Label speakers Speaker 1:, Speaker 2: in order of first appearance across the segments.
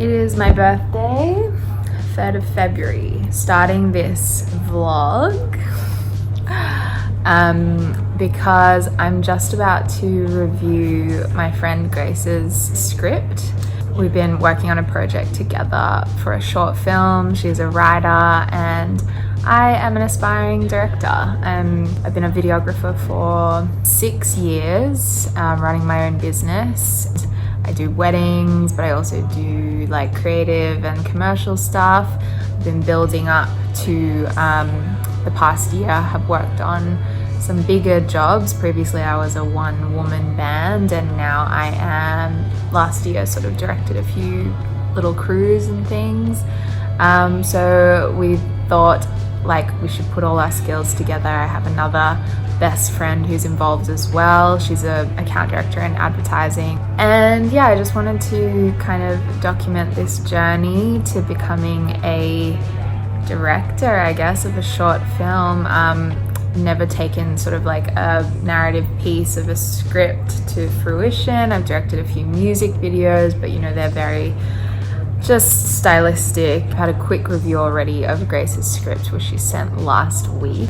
Speaker 1: It is my birthday, 3rd of February, starting this vlog because I'm just about to review my friend Grace's script. We've been working on a project together for a short film. She's a writer and I am an aspiring director. I've been a videographer for 6 years, running my own business. I do weddings, but I also do like creative and commercial stuff. I've been building up to the past year, have worked on some bigger jobs. Previously I was a one-woman band, and now I am, last year, sort of directed a few little crews and things. So we thought like we should put all our skills together. I have another best friend who's involved as well. She's an account director in advertising. And yeah, I just wanted to kind of document this journey to becoming a director, I guess, of a short film. Never taken sort of like a narrative piece of a script to fruition. I've directed a few music videos, but you know, they're very just stylistic. I've had a quick review already of Grace's script, which she sent last week.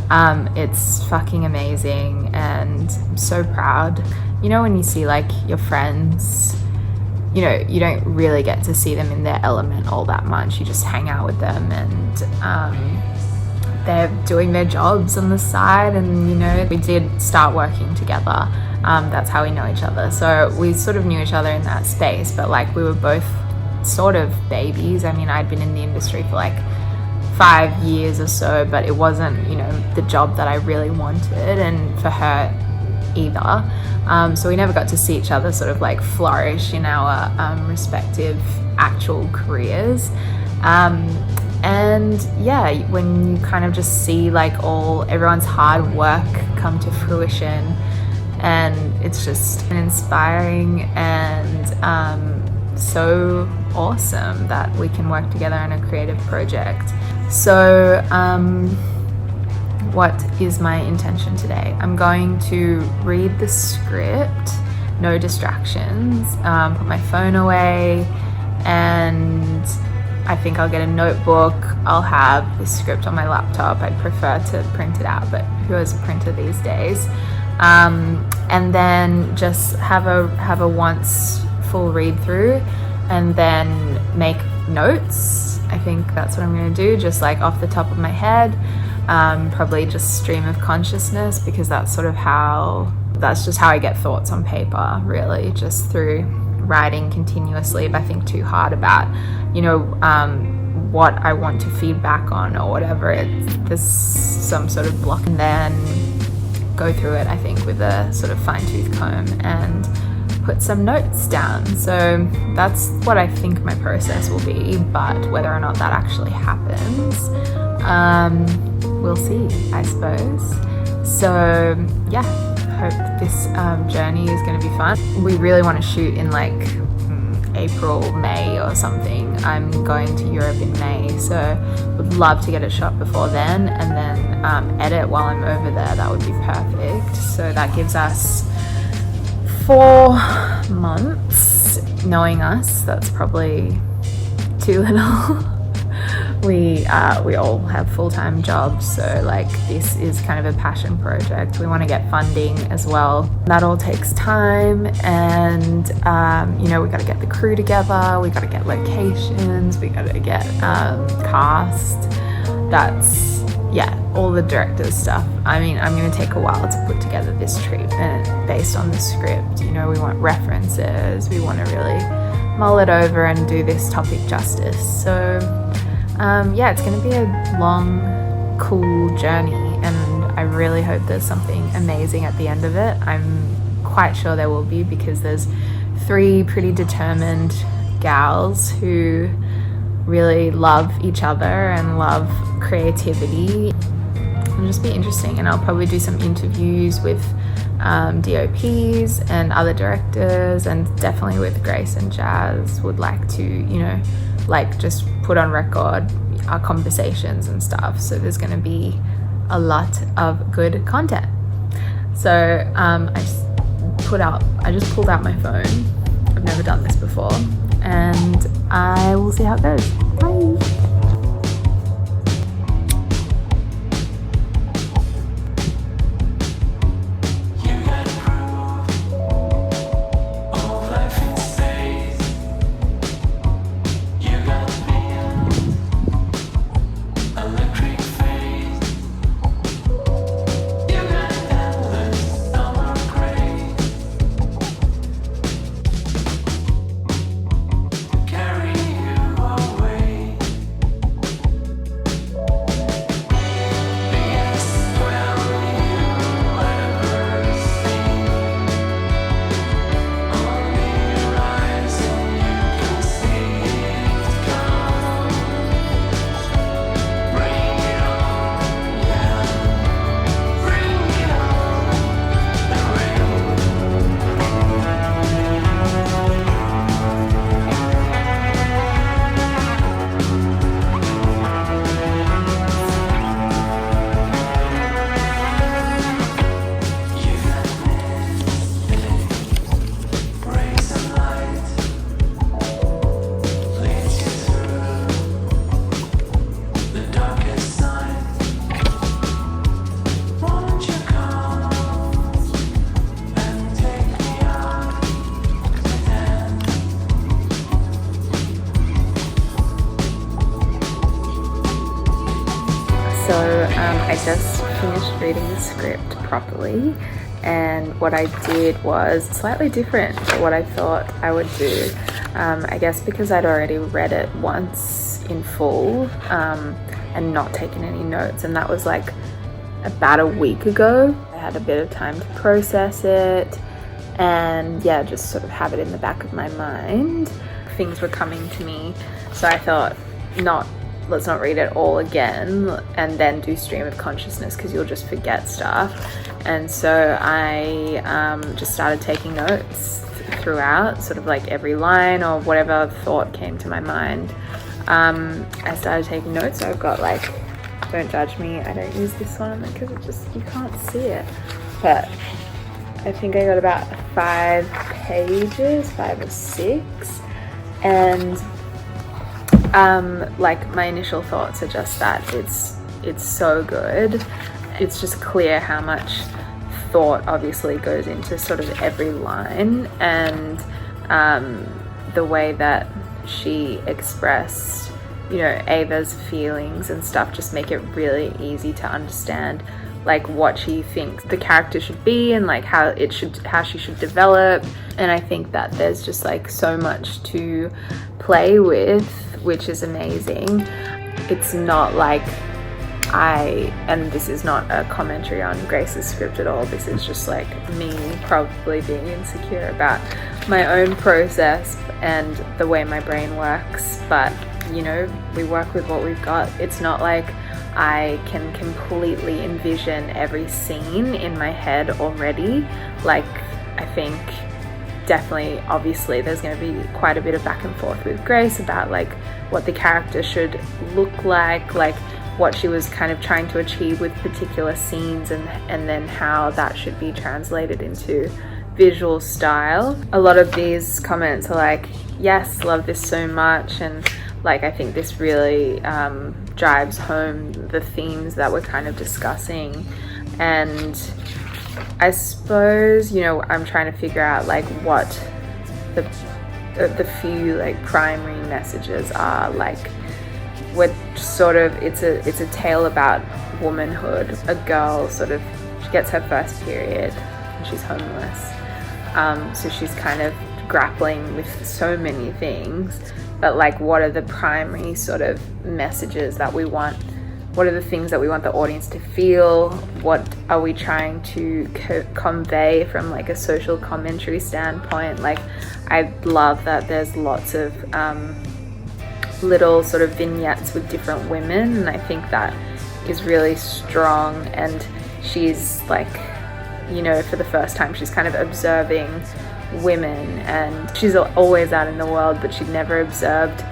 Speaker 1: It's fucking amazing and I'm so proud. You know, when you see like your friends, you know, you don't really get to see them in their element all that much. You just hang out with them and they're doing their jobs on the side, and you know, we did start working together. That's how we know each other. So we sort of knew each other in that space, but like we were both sort of babies. I mean, I'd been in the industry for like 5 years or so, but it wasn't, you know, the job that I really wanted, and for her either. So we never got to see each other sort of like flourish in our respective actual careers. And yeah, when you kind of just see like everyone's hard work come to fruition, and it's just inspiring and so awesome that we can work together on a creative project. So what is my intention today? I'm going to read the script, no distractions, put my phone away, and I think I'll get a notebook. I'll have the script on my laptop. I'd prefer to print it out, but who has a printer these days? And then just have a once full read through, and then make notes. I think that's what I'm going to do, just like off the top of my head. Probably just stream of consciousness, because that's just how I get thoughts on paper, really, just through writing continuously. If I think too hard about, you know, what I want to feed back on or whatever, there's some sort of block, and then go through it, I think, with a sort of fine-tooth comb and put some notes down. So that's what I think my process will be, but whether or not that actually happens, we'll see, I suppose. So yeah, hope this journey is going to be fun. We really want to shoot in like April, May or something. I'm going to Europe in May, so would love to get it shot before then, and then edit while I'm over there. That would be perfect. So that gives us 4 months. Knowing us, that's probably too little. We all have full-time jobs, so like this is kind of a passion project. We want to get funding as well. That all takes time, and you know, we got to get the crew together, we got to get locations, we got to get cast. That's, yeah, all the director's stuff. I mean, I'm going to take a while to put together this treatment based on the script. You know, we want references, we want to really mull it over and do this topic justice. So yeah, it's going to be a long, cool journey, and I really hope there's something amazing at the end of it. I'm quite sure there will be, because there's 3 pretty determined gals who really love each other and love creativity. It'll just be interesting, and I'll probably do some interviews with DOPs and other directors, and definitely with Grace and Jazz. Would like to, you know, like just put on record our conversations and stuff. So there's going to be a lot of good content. So I just pulled out my phone I've never done this before, and I will see how it goes. Bye. So I just finished reading the script properly, and what I did was slightly different to what I thought I would do. I guess because I'd already read it once in full and not taken any notes, and that was like about a week ago. I had a bit of time to process it and yeah, just sort of have it in the back of my mind. Things were coming to me, so I thought, let's not read it all again and then do stream of consciousness, because you'll just forget stuff. And so I just started taking notes throughout, sort of like every line or whatever thought came to my mind. I started taking notes, so I've got like, don't judge me, I don't use this one because it just, you can't see it, but I think I got about 5 pages, 5 or 6, and like my initial thoughts are just that it's so good. It's just clear how much thought obviously goes into sort of every line, and the way that she expressed, you know, Ava's feelings and stuff just make it really easy to understand like what she thinks the character should be and like how she should develop. And I think that there's just like so much to play with, which is amazing. It's not like and this is not a commentary on Grace's script at all, this is just like me probably being insecure about my own process and the way my brain works, but you know, we work with what we've got. It's not like I can completely envision every scene in my head already. Like, I think definitely, obviously, there's going to be quite a bit of back and forth with Grace about like what the character should look like what she was kind of trying to achieve with particular scenes, and then how that should be translated into visual style. A lot of these comments are like, yes, love this so much, and like I think this really drives home the themes that we're kind of discussing. And I suppose, you know, I'm trying to figure out like what the few like primary messages are. Like, we're sort of, it's a tale about womanhood. A girl sort of, she gets her first period and she's homeless, so she's kind of grappling with so many things. But like, what are the primary sort of messages that we want? What are the things that we want the audience to feel? What are we trying to convey from like a social commentary standpoint? Like, I love that there's lots of little sort of vignettes with different women, and I think that is really strong. And she's like, you know, for the first time she's kind of observing women, and she's always out in the world, but she'd never observed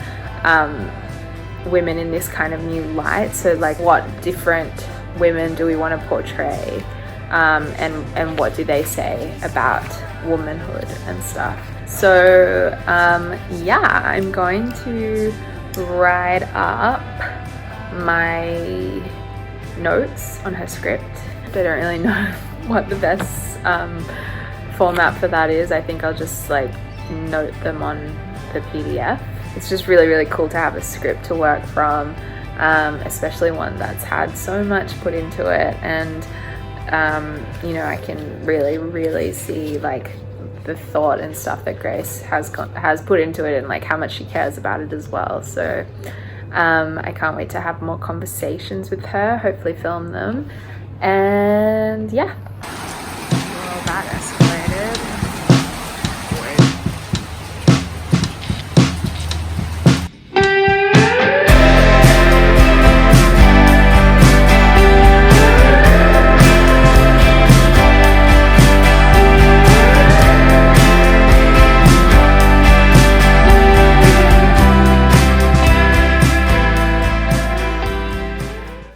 Speaker 1: women in this kind of new light. So like, what different women do we want to portray, and what do they say about womanhood and stuff? So yeah, I'm going to write up my notes on her script. I don't really know what the best format for that is. I think I'll just like note them on the PDF. It's just really cool to have a script to work from, especially one that's had so much put into it, and you know, I can really see like the thought and stuff that Grace has put into it, and like how much she cares about it as well. So I can't wait to have more conversations with her, hopefully film them, and yeah.